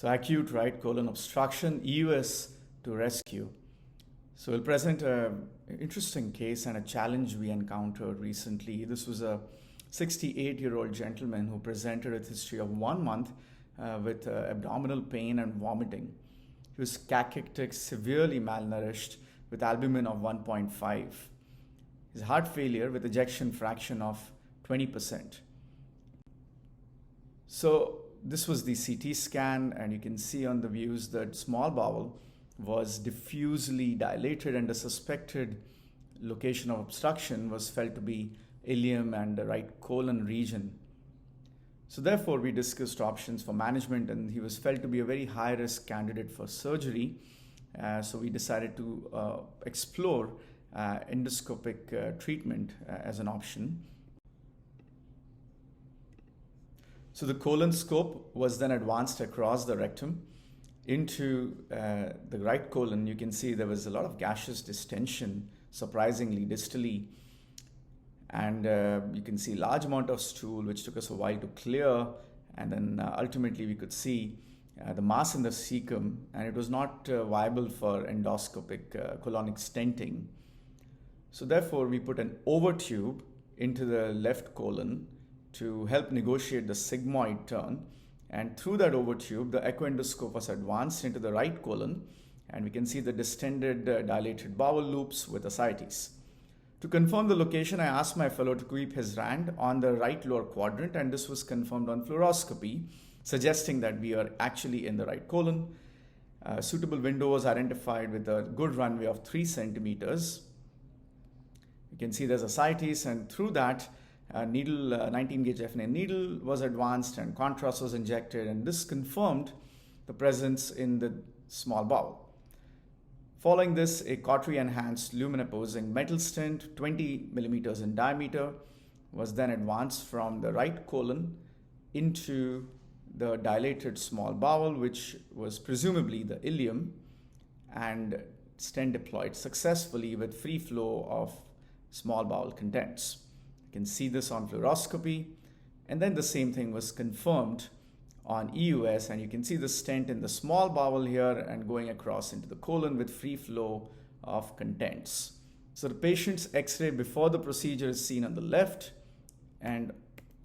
So acute right colon obstruction, EUS to rescue. So we'll present an interesting case and a challenge we encountered recently. This was a 68-year-old gentleman who presented with a history of 1 month with abdominal pain and vomiting. He was cachectic, severely malnourished with albumin of 1.5. His heart failure with ejection fraction of 20%. So this was the CT scan, and you can see on the views that small bowel was diffusely dilated and the suspected location of obstruction was felt to be ileum and the right colon region. So therefore we discussed options for management, and he was felt to be a very high risk candidate for surgery. So we decided to explore endoscopic treatment as an option. So the colon scope was then advanced across the rectum into the right colon. You can see there was a lot of gaseous distension, surprisingly distally. And you can see large amount of stool, which took us a while to clear. And then ultimately we could see the mass in the cecum, and it was not viable for endoscopic colonic stenting. So therefore we put an overtube into the left colon to help negotiate the sigmoid turn. And through that overtube, the echoendoscope was advanced into the right colon, and we can see the distended dilated bowel loops with ascites. To confirm the location, I asked my fellow to keep his hand on the right lower quadrant, and this was confirmed on fluoroscopy, suggesting that we are actually in the right colon. A suitable window was identified with a good runway of 3 centimeters. You can see there's ascites, and through that, needle, 19 gauge FNA needle was advanced and contrast was injected, and this confirmed the presence in the small bowel. Following this, a cautery enhanced lumen opposing metal stent 20 millimeters in diameter was then advanced from the right colon into the dilated small bowel, which was presumably the ileum, and stent deployed successfully with free flow of small bowel contents. You can see this on fluoroscopy, and then the same thing was confirmed on EUS, and you can see the stent in the small bowel here and going across into the colon with free flow of contents. So the patient's X-ray before the procedure is seen on the left, and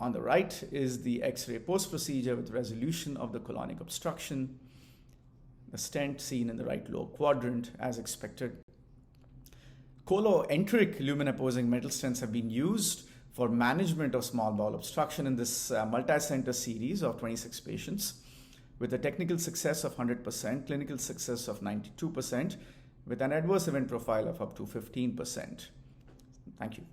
on the right is the X-ray post-procedure with resolution of the colonic obstruction. The stent seen in the right lower quadrant as expected. Coloenteric lumen opposing metal stents have been used for management of small bowel obstruction in this multi-center series of 26 patients with a technical success of 100%, clinical success of 92%, with an adverse event profile of up to 15%. Thank you.